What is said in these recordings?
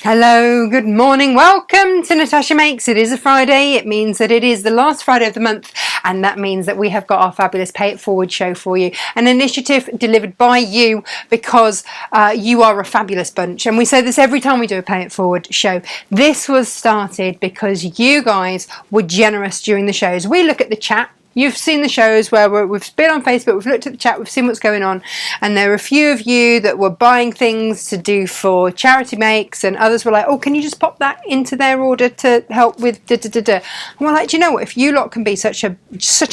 Hello, good morning, welcome to Natasha Makes. It is a Friday, it means that it is the last Friday of the month, and that means that we have got our fabulous Pay It Forward show for you. An initiative delivered by you because you are a fabulous bunch, and we say this every time we do a Pay It Forward show. This was started because you guys were generous during the shows. We look at the chat. You've seen the shows where we've been on Facebook, we've looked at the chat, we've seen what's going on, and there are a few of you that were buying things to do for charity makes, and others were like, oh, can you just pop that into their order to help with da-da-da-da. And we're like, do you know what, if you lot can be such a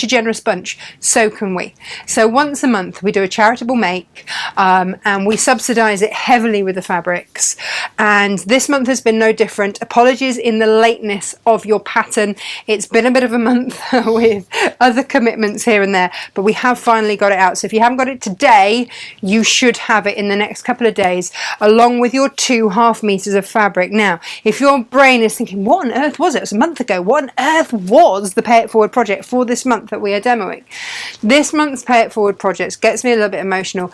generous bunch, so can we. So once a month we do a charitable make, and we subsidise it heavily with the fabrics, and this month has been no different. Apologies in the lateness of your pattern. It's been a bit of a month with other commitments here and there, but we have finally got it out. So if you haven't got it today, you should have it in the next couple of days, along with your 2.5 meters of fabric. Now, if your brain is thinking, what on earth was it? It was a month ago. What on earth was the Pay It Forward project for this month that we are demoing? This month's Pay It Forward project gets me a little bit emotional.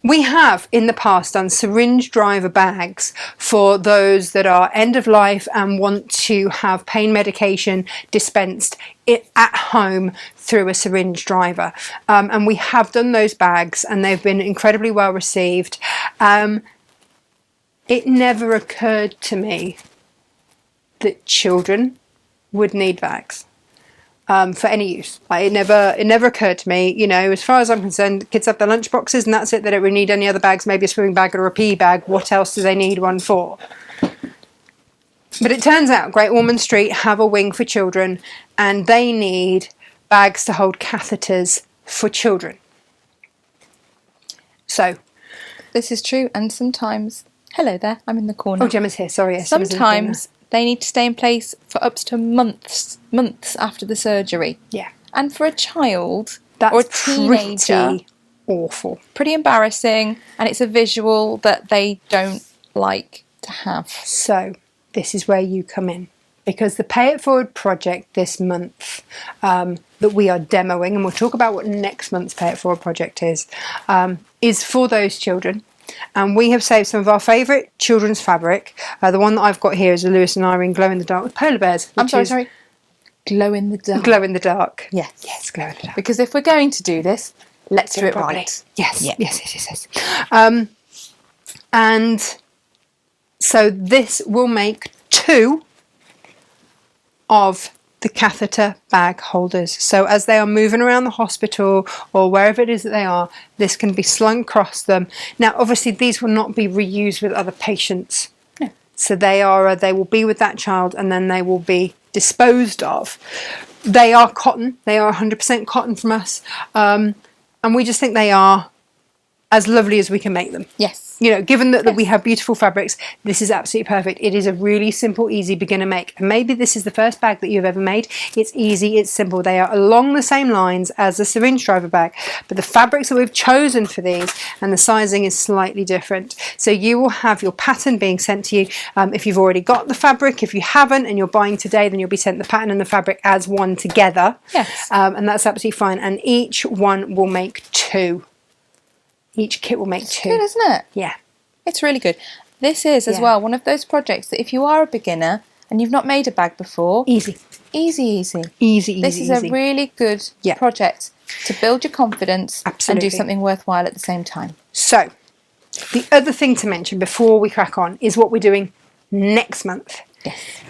We have in the past done syringe driver bags for those that are end of life and want to have pain medication dispensed at home through a syringe driver. And we have done those bags and they've been incredibly well received. It never occurred to me that children would need bags. For any use. Like, it never occurred to me, you know, as far as I'm concerned, kids have their lunch boxes and that's it. They don't really need any other bags, maybe a swimming bag or a PE bag. What else do they need one for? But it turns out Great Ormond Street have a wing for children and they need bags to hold catheters for children. So this is true, and sometimes, hello there, I'm in the corner. Oh, Gemma's here, sorry. Yes, sometimes they need to stay in place for up to months after the surgery. Yeah. And for a child that's or a teenager, pretty awful. Pretty embarrassing, and it's a visual that they don't like to have. So this is where you come in, because the Pay It Forward project this month that we are demoing, and we'll talk about what next month's Pay It Forward project is for those children. And we have saved some of our favourite children's fabric. The one that I've got here is a Lewis and Irene glow in the dark with polar bears. I'm sorry. Glow in the dark. Glow in the dark. Yes, glow in the dark. Because if we're going to do this, let's do it properly. Right. Yes, yeah. yes. And so this will make 2 of the catheter bag holders. So as they are moving around the hospital or wherever it is that they are, this can be slung across them. Now, obviously, these will not be reused with other patients. No. So they will be with that child and then they will be disposed of. They are cotton. They are 100% cotton from us. And we just think they are as lovely as we can make them. Yes. You know, given that we have beautiful fabrics, this is absolutely perfect. It is a really simple, easy beginner make. And maybe this is the first bag that you've ever made. It's easy, it's simple. They are along the same lines as the syringe driver bag, but the fabrics that we've chosen for these and the sizing is slightly different. So you will have your pattern being sent to you. If you've already got the fabric, if you haven't and you're buying today, then you'll be sent the pattern and the fabric as one together. Yes. And that's absolutely fine. And each one will make 2. Each kit will make 2. Good, isn't it? Yeah. It's really good. This is, as well, one of those projects that if you are a beginner and you've not made a bag before... Easy. This is a really good project to build your confidence and do something worthwhile at the same time. So, the other thing to mention before we crack on is what we're doing next month. Yes.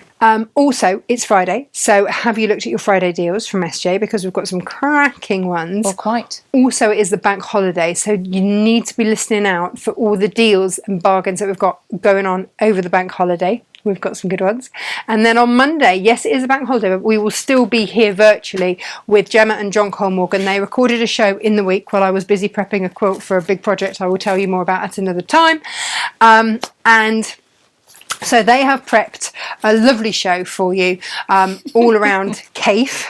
Also, it's Friday, so have you looked at your Friday deals from SJ, because we've got some cracking ones. Well, quite. Also, it is the bank holiday, so you need to be listening out for all the deals and bargains that we've got going on over the bank holiday. We've got some good ones. And then on Monday, yes, it is a bank holiday, but we will still be here virtually with Gemma and John Colmorgan. They recorded a show in the week while I was busy prepping a quilt for a big project I will tell you more about at another time. And so they have prepped a lovely show for you, all around CAFE.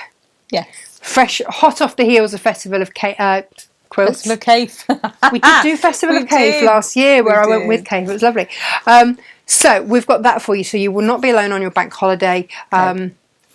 Yes. Fresh, hot off the heels of Festival of Quilts. Festival of CAFE. We did do Festival of CAFE last year where I went with CAFE. It was lovely. So we've got that for you. So you will not be alone on your bank holiday.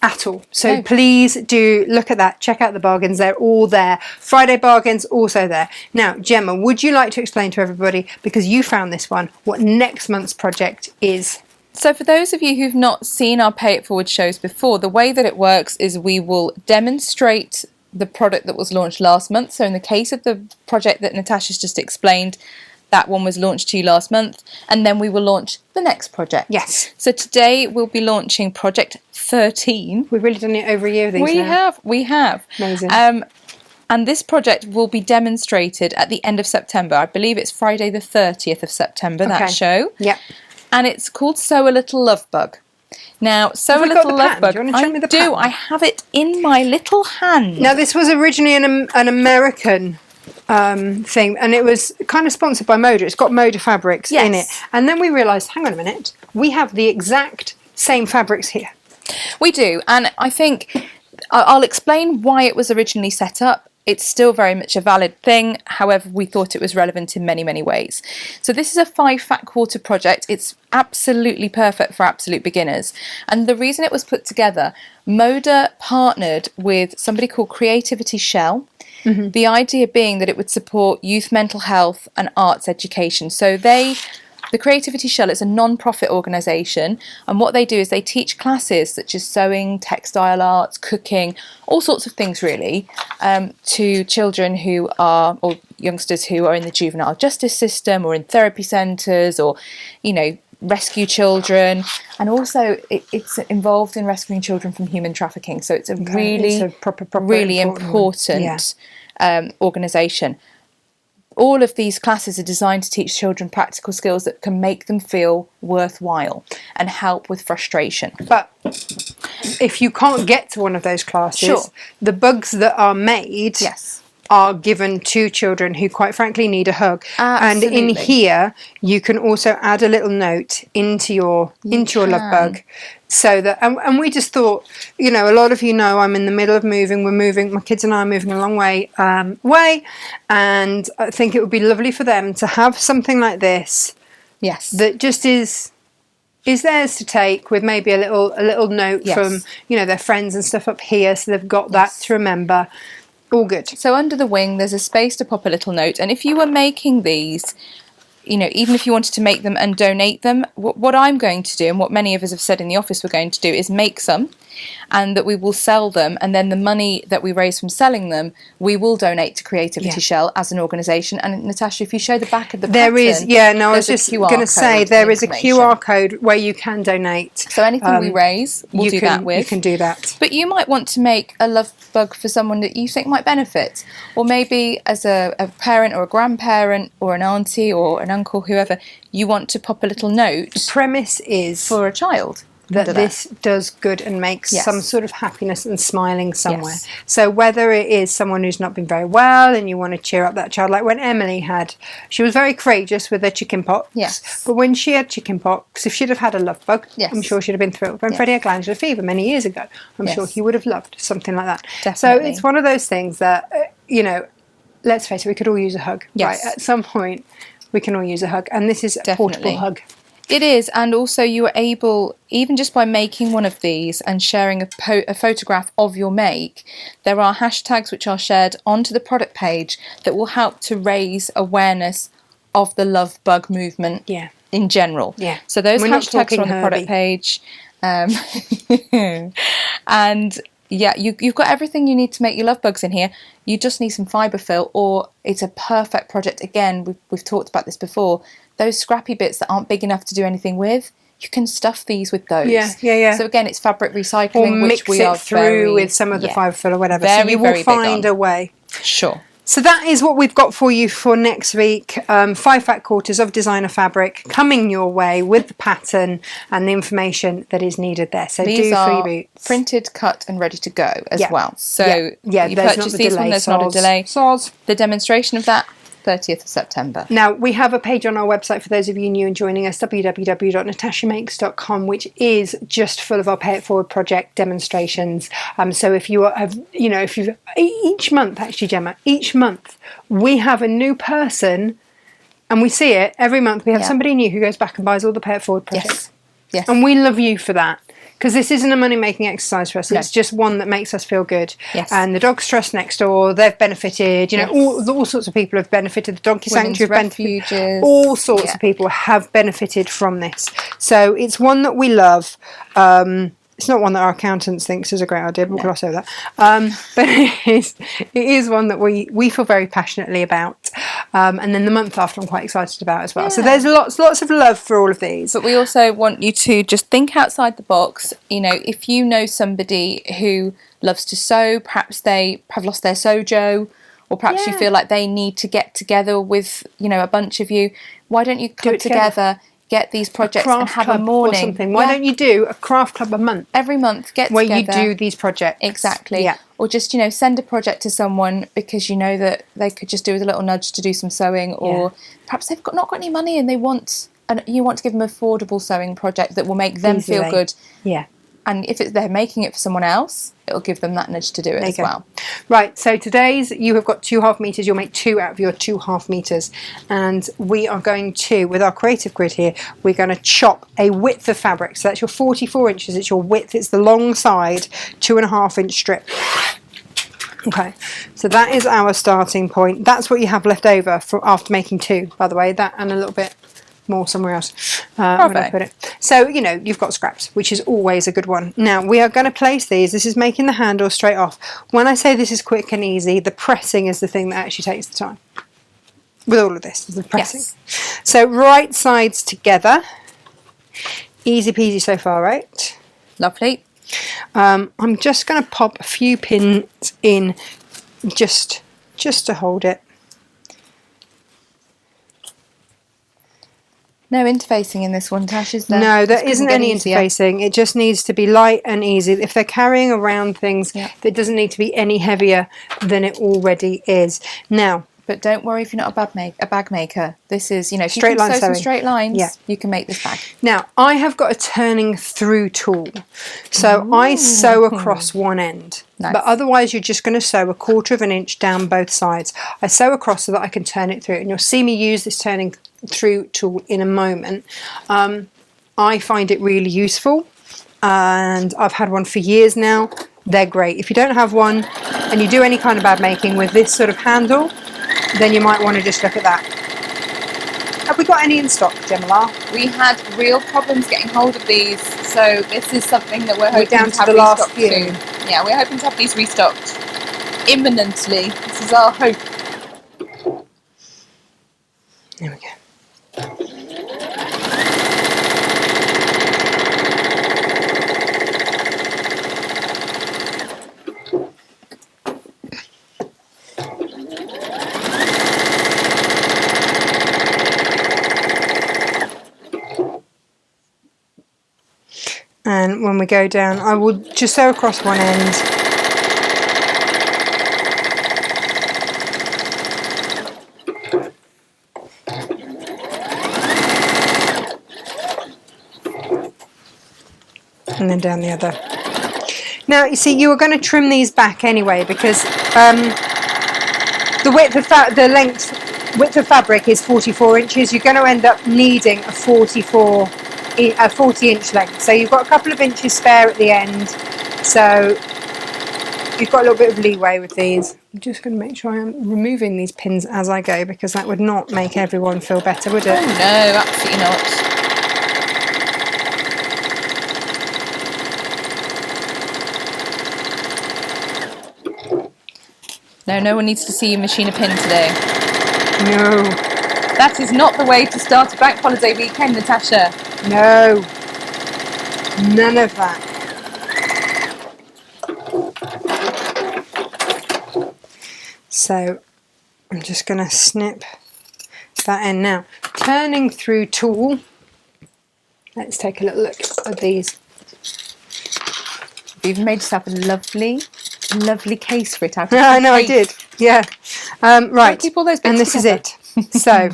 at all. So please do look at that. Check out the bargains. They're all there. Friday bargains also there. Now, Gemma, would you like to explain to everybody, because you found this one, what next month's project is? So for those of you who've not seen our Pay It Forward shows before, the way that it works is we will demonstrate the product that was launched last month. So in the case of the project that Natasha's just explained, that one was launched to you last month, and then we will launch the next project. Yes. So today we'll be launching Project 13. We've really done it over a year. We have. Amazing. And this project will be demonstrated at the end of September. I believe it's Friday the 30th of September, that show. Yep. And it's called Sew a Little Love Bug. Now, Sew a Little Love Bug, I have it in my little hand. Now, this was originally an American thing, and it was kind of sponsored by Moda. It's got Moda fabrics in it. And then we realised, hang on a minute, we have the exact same fabrics here. We do, and I think I'll explain why it was originally set up. It's still very much a valid thing, however we thought it was relevant in many, many ways. So this is a 5 fat quarter project. It's absolutely perfect for absolute beginners. And the reason it was put together, Moda partnered with somebody called Creativity Shell. Mm-hmm. The idea being that it would support youth mental health and arts education. So the Creativity Shell is a non-profit organisation, and what they do is they teach classes such as sewing, textile arts, cooking, all sorts of things really, to children who are, or youngsters who are in the juvenile justice system or in therapy centres, or, you know, rescue children, and also it's involved in rescuing children from human trafficking. So it's a proper really important organisation. All of these classes are designed to teach children practical skills that can make them feel worthwhile and help with frustration. But if you can't get to one of those classes, the bugs that are made are given to children who, quite frankly, need a hug. Absolutely. And in here, you can also add a little note into your love bug. So that, and we just thought, you know, a lot of you know I'm in the middle of moving. My kids and I are moving a long way and I think it would be lovely for them to have something like this. Yes. That just is theirs to take, with maybe a little note from, you know, their friends and stuff up here, so they've got that to remember. All good. So under the wing, there's a space to pop a little note, and if you were making these, you know, even if you wanted to make them and donate them, what I'm going to do, and what many of us have said in the office we're going to do, is make some, and that we will sell them, and then the money that we raise from selling them, we will donate to Creativity Shell as an organisation. And Natasha, if you show the back of the pattern, I was just going to say, there is a QR code where you can donate. So anything we raise, we'll do that with. You can do that. But you might want to make a love bug for someone that you think might benefit, or maybe as a parent or a grandparent or an auntie or an uncle, whoever, you want to pop a little note. The premise is for a child that this does good and makes some sort of happiness and smiling somewhere. So whether it is someone who's not been very well and you want to cheer up that child, like when Emily she was very courageous with her chicken pox. Yes. But when she had chicken pox, if she'd have had a love bug, I'm sure she'd have been thrilled. When Freddie had glandular fever many years ago, I'm sure he would have loved something like that. Definitely. So it's one of those things that, you know, let's face it, we could all use a hug. Yes. Right? At some point, we can all use a hug. And this is a portable hug. It is, and also you are able, even just by making one of these and sharing a photograph of your make, there are hashtags which are shared onto the product page that will help to raise awareness of the love bug movement in general. Yeah. So those hashtags are on the product page. And yeah, you've got everything you need to make your love bugs in here. You just need some fibre fill, or it's a perfect project. Again, we've talked about this before. Those scrappy bits that aren't big enough to do anything with, you can stuff these with those. Yeah. So again, it's fabric recycling, which we are through with some of the fibre fill or whatever. So you will find a way. Sure. So that is what we've got for you for next week. 5 fat quarters of designer fabric coming your way with the pattern and the information that is needed there. So these are printed, cut and ready to go as well. So you purchase these when there's not a delay. The demonstration of that, 30th of September. Now, we have a page on our website for those of you new and joining us, www.natashamakes.com, which is just full of our Pay It Forward project demonstrations. So if you have, you know, each month, actually, Gemma, each month we have a new person, and we see it every month. We have somebody new who goes back and buys all the Pay It Forward projects. Yes. And we love you for that. because this isn't a money-making exercise for us. No. It's just one that makes us feel good. Yes. And the Dogs Trust next door, they've benefited. You know, all sorts of people have benefited. The Donkey Sanctuary have benefited. Refuges. All sorts of people have benefited from this. So it's one that we love. It's not one that our accountants thinks is a great idea, but we'll gloss over that. But it is one that we feel very passionately about. And then the month after I'm quite excited about as well. Yeah. So there's lots of love for all of these. But we also want you to just think outside the box. You know, if you know somebody who loves to sew, perhaps they have lost their sojo, or perhaps you feel like they need to get together with, you know, a bunch of you, why don't you come together, get these projects and have a morning or something. Why don't you do a craft club a month? Every month, get where together. You do these projects. Exactly. Yeah. Or just, you know, send a project to someone because you know that they could just do with a little nudge to do some sewing, or perhaps they've not got any money and you want to give them an affordable sewing project that will make them feel good. Yeah. And if they're making it for someone else, it'll give them that nudge to do it as well. Right, so today's, you have got 2.5 metres. You'll make 2 out of your 2.5 metres. And we are going to, with our creative grid here, we're going to chop a width of fabric. So that's your 44 inches. It's your width. It's the long side 2.5 inch strip. Okay, so that is our starting point. That's what you have left over after making 2, by the way. That and a little bit more somewhere else. Where I put it. So, you know, you've got scraps, which is always a good one. Now, we are going to place these. This is making the handle straight off. When I say this is quick and easy, the pressing is the thing that actually takes the time. With all of this, the pressing. Yes. So, right sides together. Easy peasy so far, right? Lovely. I'm just going to pop a few pins in just to hold it. No interfacing in this one, Tash, is there? No, there isn't any interfacing. It just needs to be light and easy. If they're carrying around things, it doesn't need to be any heavier than it already is. Now, but don't worry if you're not a bag maker. This is, you know, if straight you can line sew sewing. some straight lines, you can make this bag. Now, I have got a turning through tool. So I sew across one end. Nice. But otherwise, you're just going to sew 1/4 inch down both sides. I sew across so that I can turn it through. And you'll see me use this turning through tool in a moment. I find it really useful. And I've had one for years now. They're great. If you don't have one and you do any kind of bag making with this sort of handle, then you might want to just look at that. Have we got any in stock, Gemma? We had real problems getting hold of these, so this is something that we're hoping down to have the last few. Soon. Yeah, we're hoping to have these restocked imminently. This is our hope. There we go. And when we go down, I will just sew across one end. And then down the other. Now, you see, you were going to trim these back anyway because the width of width of fabric is 44 inches. You're going to end up needing a 40 inch length. So you've got a couple of inches spare at the end. So you've got a little bit of leeway with these. I'm just going to make sure I'm removing these pins as I go because that would not make everyone feel better, would it? Oh no, absolutely not. No one needs to see you machine a pin today. No. That is not the way to start a bank holiday weekend, Natasha. No. None of that. So I'm just going to snip that end now. Turning through tool. Let's take a little look at these. You've made yourself a lovely case for it out of I know, I did. Yeah. Right. Keep all those bits and this together. Is it. So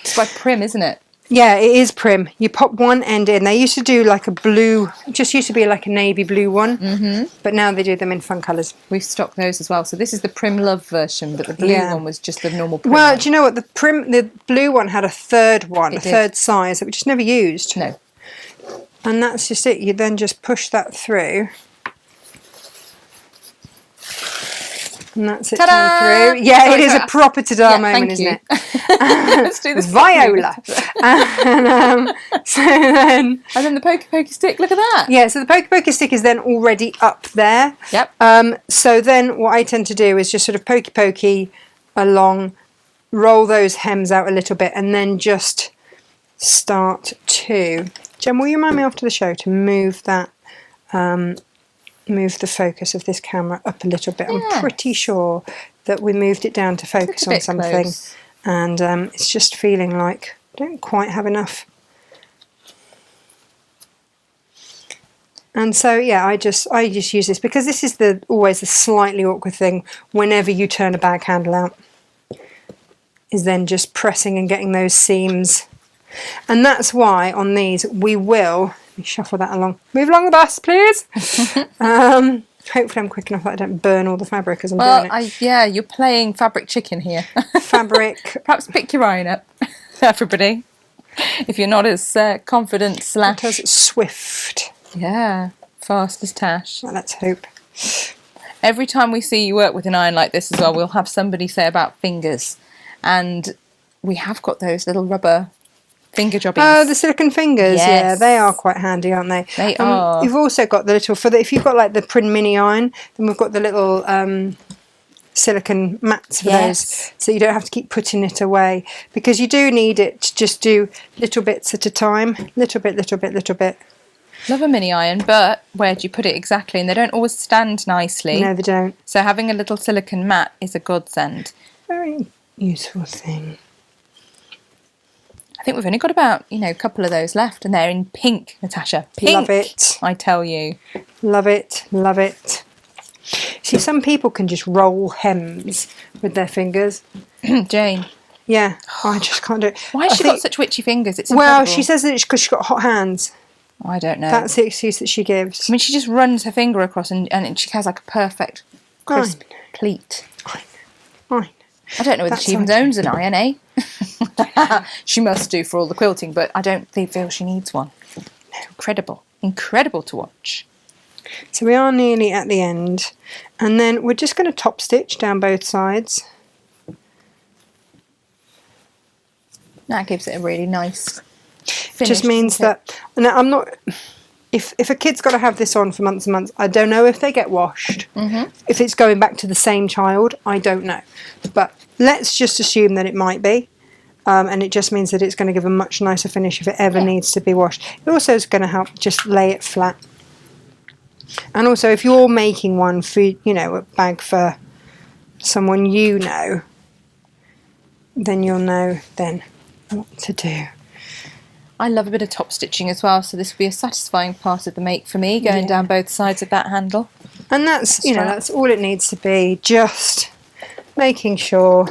it's like prim, isn't it? Yeah, it is prim. You pop one end in. They used to do like a blue, just used to be like a navy blue one, but now they do them in fun colours. We've stocked those as well. So this is the Prim Love version, but the blue one was just the normal prim. Well, do you know what? The blue one had a third one, third size that we just never used. No. And that's just it. You then just push that through. And that's it Ta-da! through. Yeah, Sorry, it is sorry. a proper ta-da moment, isn't you. it? Let's do this Viola. So then... And then the pokey pokey stick, look at that. Yeah, so the pokey pokey stick is then already up there. Yep. So then what I tend to do is just sort of pokey pokey along, roll those hems out a little bit, and then just start to... Jem, will you remind me after the show to move that... move the focus of this camera up a little bit. Yes. I'm pretty sure that we moved it down to focus on something. Close. And it's just feeling like I don't quite have enough. And so yeah, I just use this because this is always the slightly awkward thing whenever you turn a bag handle out, is then just pressing and getting those seams. And that's why on these we will, let me shuffle that along. Move along the bus, please. Hopefully I'm quick enough that I don't burn all the fabric as I'm doing it. Yeah, you're playing fabric chicken here. Fabric. Perhaps pick your iron up, everybody. If you're not as confident / Swift. Yeah, fast as Tash. Well, let's hope. Every time we see you work with an iron like this as well, we'll have somebody say about fingers. And we have got those little rubber finger jobbings. Oh, the silicone fingers. Yes. Yeah, they are quite handy, aren't they? They are. You've also got the little, if you've got like the Prin Mini iron, then we've got the little silicone mats for those, so you don't have to keep putting it away, because you do need it to just do little bits at a time. Little bit, little bit, little bit. Love a mini iron, but where do you put it exactly? And they don't always stand nicely. No, they don't. So having a little silicone mat is a godsend. Very useful thing. I think we've only got about, a couple of those left, and they're in pink, Natasha. Pink, Love it. I tell you. Love it, love it. See, some people can just roll hems with their fingers. Jane. Yeah, I just can't do it. Why has she got such witchy fingers? It's Well, incredible. she says that it's because she's got hot hands. I don't know. That's the excuse that she gives. I mean, she just runs her finger across and she has like a perfect, crisp pleat. Fine. I don't know whether she even owns an iron, eh? She must do for all the quilting, but I don't feel she needs one. Incredible. Incredible to watch. So we are nearly at the end. And then we're just going to top stitch down both sides. That gives it a really nice finish. Just means that... Now, I'm not... If a kid's got to have this on for months and months, I don't know if they get washed. Mm-hmm. If it's going back to the same child, I don't know. But let's just assume that it might be. And it just means that it's going to give a much nicer finish if it ever needs to be washed. It also is going to help just lay it flat. And also, if you're making one for, a bag for someone you know, then you'll know then what to do. I love a bit of top stitching as well, so this will be a satisfying part of the make for me, going down both sides of that handle. And that's, that's all it needs to be, just making sure.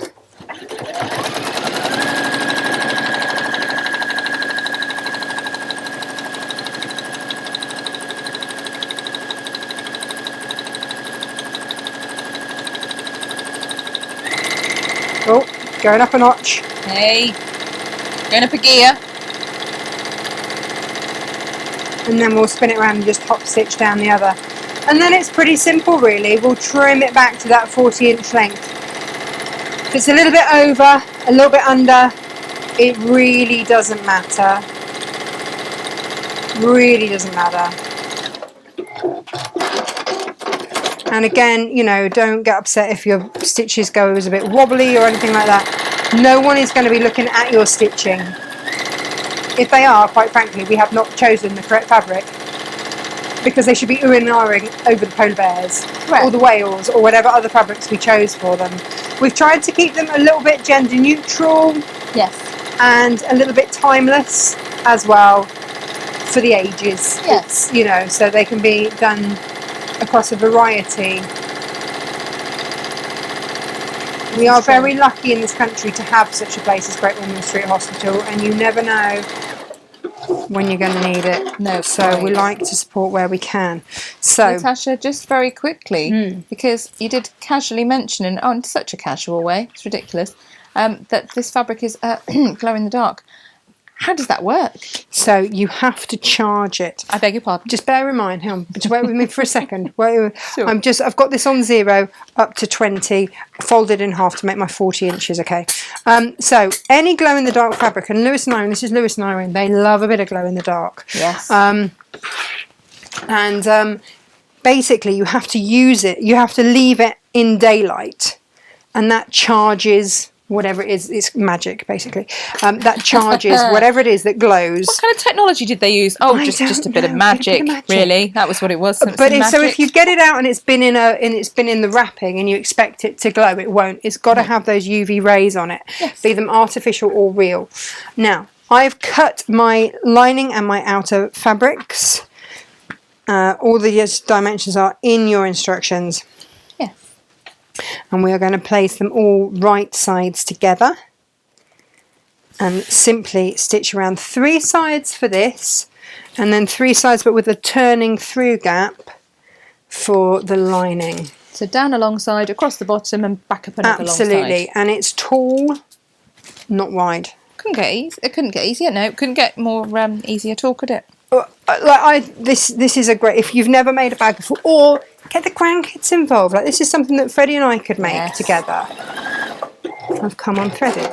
Oh, going up a notch. Hey, going up a gear. And then we'll spin it around and just top stitch down the other. And then it's pretty simple really. We'll trim it back to that 40-inch length. If it's a little bit over, a little bit under, it really doesn't matter. Really doesn't matter. And again, don't get upset if your stitches go a bit wobbly or anything like that. No one is going to be looking at your stitching. If they are, quite frankly, we have not chosen the correct fabric, because they should be oohing and ahhing over the polar bears or the whales or whatever other fabrics we chose for them. We've tried to keep them a little bit gender neutral, and a little bit timeless as well for the ages. Yes. So they can be done across a variety. We are very lucky in this country to have such a place as Great Ormond Street Hospital, and you never know when you're going to need it. No, so we like to support where we can. So, Natasha, just very quickly, because you did casually mention, in such a casual way, it's ridiculous, that this fabric is glow in the dark. How does that work? So you have to charge it. I beg your pardon. Just bear in mind, hang on, just wait with me for a second. Sure. I've got this on 0 up to 20, folded in half to make my 40 inches, okay? So any glow in the dark fabric, and Lewis and Irene, this is Lewis and Irene, they love a bit of glow in the dark. Yes. Basically you have to use it, you have to leave it in daylight, and that charges whatever it is. It's magic, basically. That charges whatever it is that glows. What kind of technology did they use? Oh, just a bit of magic, really. That was what it was. So if you get it out and it's been in the wrapping and you expect it to glow, it won't. It's got to have those UV rays on it, be them artificial or real. Now, I've cut my lining and my outer fabrics. All the dimensions are in your instructions. And we are going to place them all right sides together and simply stitch around 3 sides for this, and then 3 sides but with a turning through gap for the lining. So down alongside, across the bottom and back up another alongside. Absolutely, and it's tall, not wide. It couldn't get easier. No, it couldn't get more easy at all, could it? This is a great, if you've never made a bag before, or get the grandkids involved. Like, this is something that Freddie and I could make together. I've come unthreaded.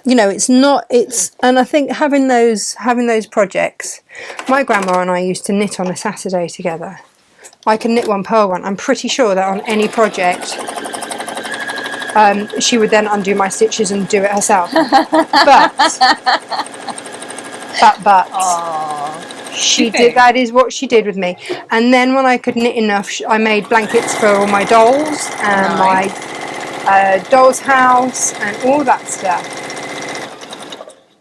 You know, and I think having those projects, my grandma and I used to knit on a Saturday together. I can knit one, purl one. I'm pretty sure that on any project, she would then undo my stitches and do it herself. But she did. That is what she did with me. And then when I could knit enough, I made blankets for all my dolls and my doll's house and all that stuff.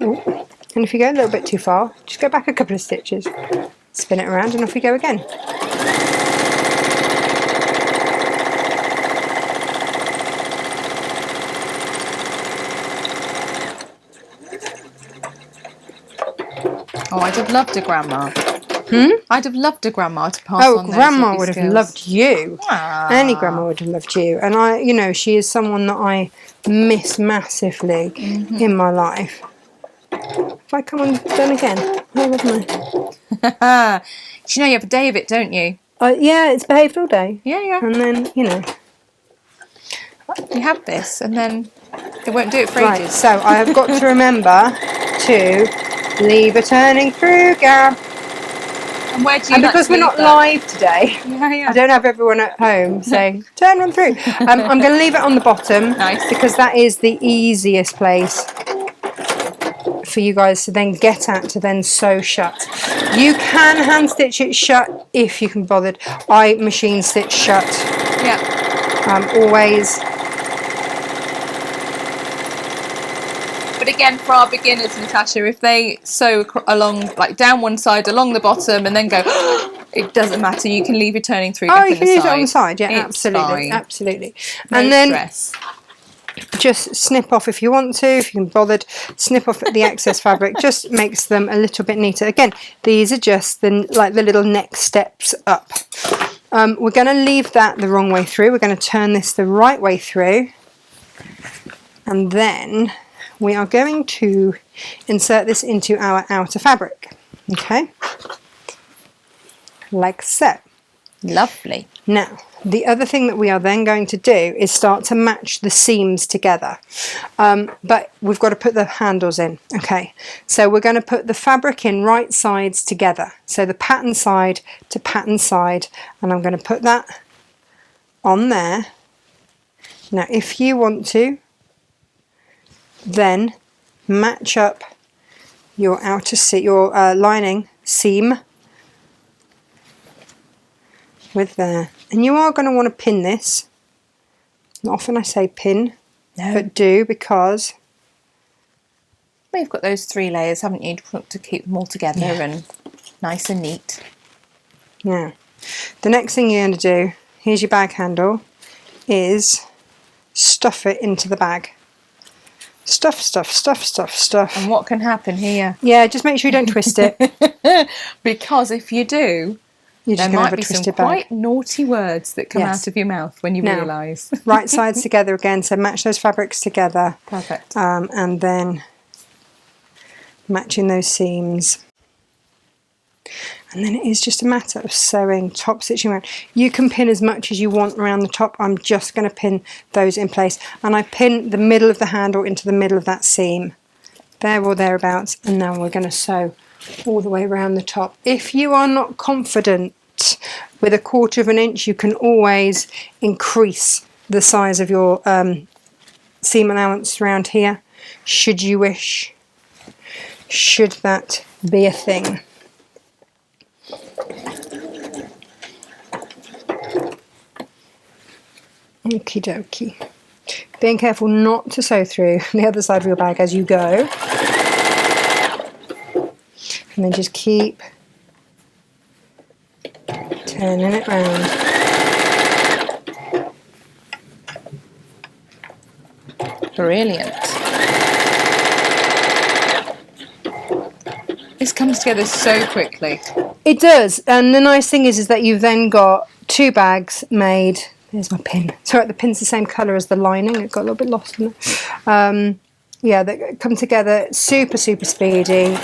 Ooh. And if you go a little bit too far, just go back a couple of stitches, spin it around, and off we go again. Oh, I'd have loved a grandma. I'd have loved a grandma to pass on those grandma would have loved you. Ah. Any grandma would have loved you. And she is someone that I miss massively in my life. Have I come undone again? Oh, haven't I? You have a day of it, don't you? Yeah, it's behaved all day. Yeah. And then, You have this, and then it won't do it for ages. So I have got to remember to leave a turning through gap. And where do you? And because we're not live today, Yeah. I don't have everyone at home saying turn one through. I'm going to leave it on the bottom, Nice. because that is the easiest place for you guys to then get at to then sew shut. You can hand stitch it shut if you can be bothered. I machine stitch shut. Yeah. Always. But again, for our beginners, Natasha, if they sew along, like down one side, along the bottom, and then go, it doesn't matter. You can leave your turning through. Oh, you can use it on the side. Yeah, absolutely, fine. absolutely. No and then stress. just snip off if you want to, if you can be bothered. Snip off the excess fabric. Just makes them a little bit neater. Again, these are just the little next steps up. We're going to leave that the wrong way through. We're going to turn this the right way through, and then we are going to insert this into our outer fabric. Okay, like so. Lovely. Now, the other thing that we are then going to do is start to match the seams together, but we've got to put the handles in. Okay, so we're going to put the fabric in right sides together, so the pattern side to pattern side, and I'm going to put that on there. Now, if you want to, then match up your lining seam with there, and you are going to want to pin this. Not often I say pin, but do, because Well, you've got those 3 layers, haven't you, to keep them all together and nice and neat. Yeah. The next thing you're going to do, here's your bag handle, is stuff it into the bag. Stuff, stuff, stuff, stuff, stuff. And what can happen here? Yeah, just make sure you don't twist it. Because if you do, You're just There going to might have a be some twisted bag. quite naughty words that come Yes. out of your mouth when you Now, realise. right sides together again, so match those fabrics together. Perfect. And then matching those seams. And then it is just a matter of sewing, top stitching around. You can pin as much as you want around the top. I'm just going to pin those in place. And I pin the middle of the handle into the middle of that seam. There or thereabouts. And now we're going to sew all the way around the top. If you are not confident with 1/4 of an inch, you can always increase the size of your seam allowance around here, should you wish. Should that be a thing. Okie dokie. Being careful not to sew through the other side of your bag as you go. And then just keep turning it round. Brilliant. This comes together so quickly. It does, and the nice thing is that you've then got 2 bags made. There's my pin. Sorry, the pin's the same colour as the lining. It got a little bit lost in it. Yeah, they come together super, super speedy.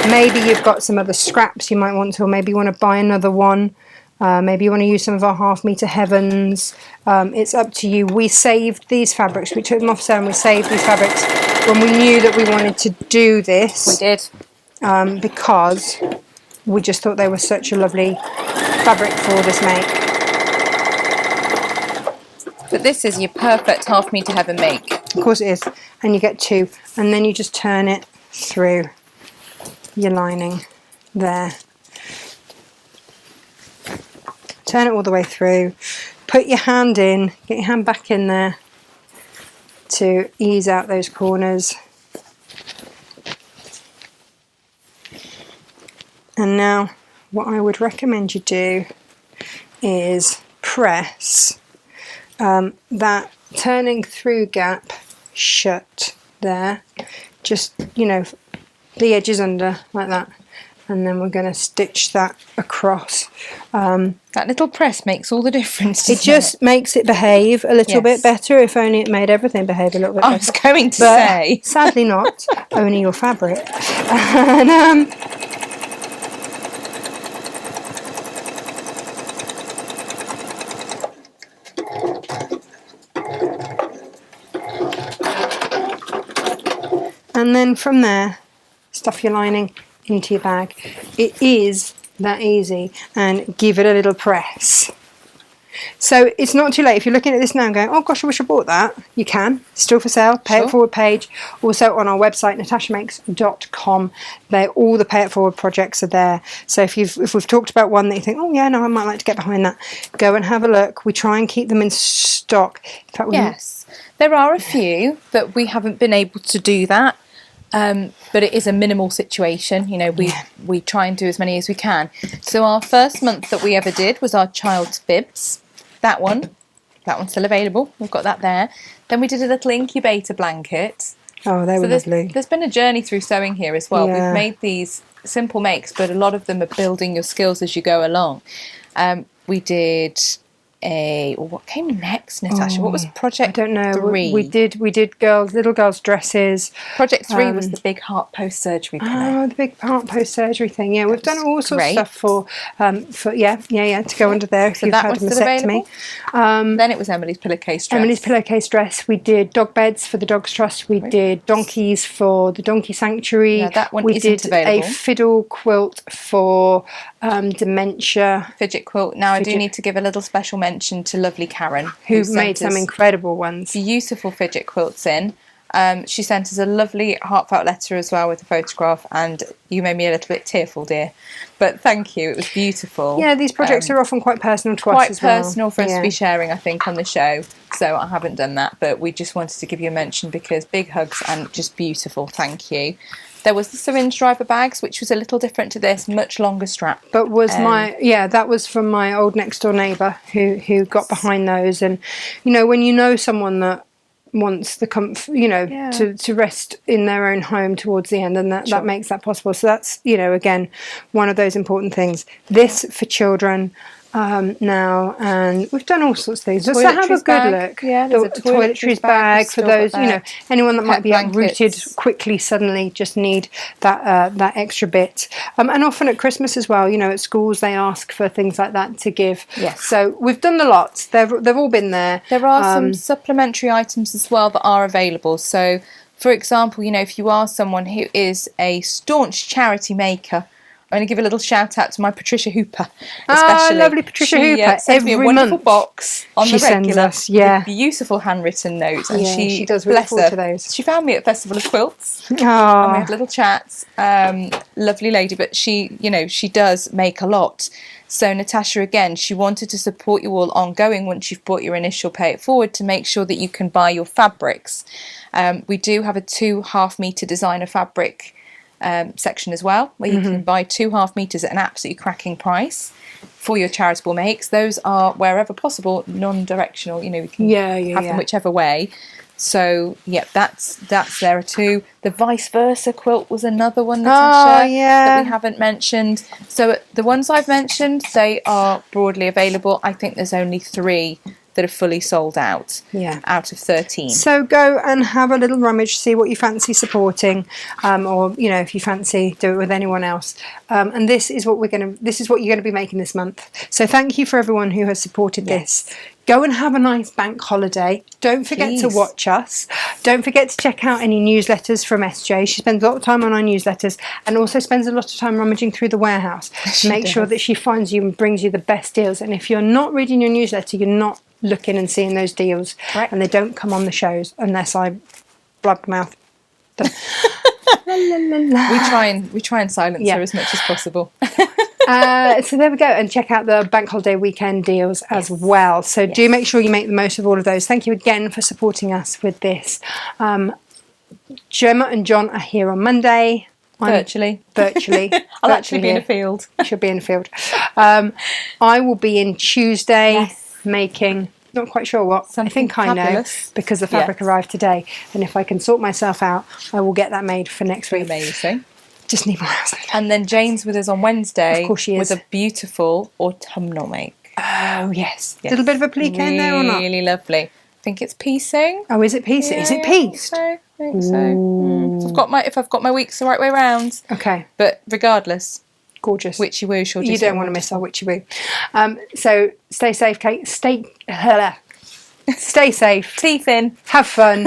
Maybe you've got some other scraps you might want to, or maybe you want to buy another one. Maybe you want to use some of our 1/2 metre heavens. It's up to you. We saved these fabrics. We took them off sale and we saved these fabrics when we knew that we wanted to do this. We did. Because we just thought they were such a lovely fabric for this make. But this is your perfect 1/2 metre heaven make. Of course it is. And you get 2. And then you just turn it through your lining there. Turn it all the way through. Put your hand in. Get your hand back in there to ease out those corners. And now what I would recommend you do is press that turning through gap shut there. Just, you know, the edges under like that. And then we're going to stitch that across. That little press makes all the difference. It just makes it behave a little bit better. If only it made everything behave a little bit better. I was going to But say. sadly not. Only your fabric. And, and then from there, stuff your lining into your bag. It is that easy, and give it a little press. So it's not too late. If you're looking at this now and going, oh gosh, I wish I bought that, you can. Still for sale. Pay it forward page. Also on our website, natashamakes.com. All the pay it forward projects are there. So if we've talked about one that you think, oh yeah, no, I might like to get behind that, go and have a look. We try and keep them in stock. In fact, Yes, there are a few that we haven't been able to do that. But it is a minimal situation. You know, we try and do as many as we can. So our first month that we ever did was our child's bibs. That one's still available. We've got that there. Then we did a little incubator blanket. Oh, they were lovely. There's been a journey through sewing here as well. Yeah. We've made these simple makes, but a lot of them are building your skills as you go along. We did what came next, Natasha? What was Project I don't know. 3? We did little girls' dresses. Project 3 was the big heart post surgery pillow. Oh, the big heart post surgery thing. Yeah, we've done all sorts of stuff for to go under there if So you've that had a was still mastectomy. Then it was Emily's pillowcase dress. Emily's pillowcase dress. We did dog beds for the Dogs Trust. We did donkeys for the Donkey Sanctuary. No, that one we isn't did available. a fiddle quilt for dementia. Fidget quilt. Now I do need to give a little special mention to lovely Karen, Who sent made some us incredible ones. beautiful fidget quilts in. She sent us a lovely heartfelt letter as well with a photograph, and you made me a little bit tearful, dear. But thank you, it was beautiful. Yeah, these projects are often quite personal to us Quite as well. personal for us to be sharing, I think, on the show. So I haven't done that, but we just wanted to give you a mention because big hugs and just beautiful. Thank you. There was the syringe driver bags, which was a little different to this, much longer strap. But that was from my old next door neighbour who got behind those. And you know, when you know someone that wants the comfort, you know, to rest in their own home towards the end, and that makes that possible. So that's, you know, again, one of those important things. This for children now, and we've done all sorts of things. Just to have a good look. Yeah, the there's a toiletries bag for those, you know, anyone that might be uprooted blankets. quickly, suddenly just need that extra bit. And often at Christmas as well, you know, at schools they ask for things like that to give. Yes. So we've done the lots. They've all been there. There are some supplementary items as well that are available. So, for example, you know, if you are someone who is a staunch charity maker, I'm going to give a little shout out to my Patricia Hooper, especially. Lovely Patricia Hooper. Sends me a wonderful box on the regular with beautiful handwritten notes, and she does really forward to those. She found me at Festival of Quilts, and we had little chats. Lovely lady, but she, you know, she does make a lot. So Natasha, again, she wanted to support you all ongoing once you've bought your initial pay it forward to make sure that you can buy your fabrics. We do have a 2.5 metre designer fabric section as well, where you can buy 2.5 meters at an absolutely cracking price for your charitable makes. Those are, wherever possible, non-directional. You know, you can have them whichever way. So yeah, that's there too. The vice versa quilt was another one, Natasha, that we haven't mentioned. So the ones I've mentioned, they are broadly available. I think there's only 3 that are fully sold out out of 13. So go and have a little rummage, see what you fancy supporting, or, you know, if you fancy, do it with anyone else. And this is what you're going to be making this month. So thank you for everyone who has supported this. Go and have a nice bank holiday. Don't forget to watch us. Don't forget to check out any newsletters from SJ. She spends a lot of time on our newsletters and also spends a lot of time rummaging through the warehouse to make sure that she finds you and brings you the best deals. And if you're not reading your newsletter, you're not looking and seeing those deals, and they don't come on the shows unless I blabbermouth them. We try and silence her as much as possible. So there we go, and check out the bank holiday weekend deals as well. So do make sure you make the most of all of those. Thank you again for supporting us with this. Gemma and John are here on Monday. Virtually. I'll actually be in a field. You should be in a field. I will be in Tuesday making, not quite sure what. Something I think I know, because the fabric arrived today. And if I can sort myself out, I will get that made for next week. Amazing. Just need more hours. And then Jane's with us on Wednesday. Of course she is. With a beautiful autumnal make. Oh, yes. A little bit of a plique in there or not? Really lovely. I think it's piecing. Oh, is it piecing? Is it pieced? I think so. If I've got my weeks the right way round. Okay. But regardless, gorgeous. Witchy woo. You don't want to miss our witchy woo. So stay safe, Kate. Stay safe. Teeth in. Have fun.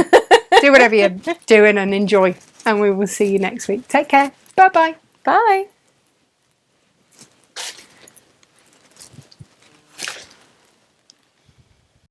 Do whatever you're doing and enjoy. And we will see you next week. Take care. Bye-bye. Bye.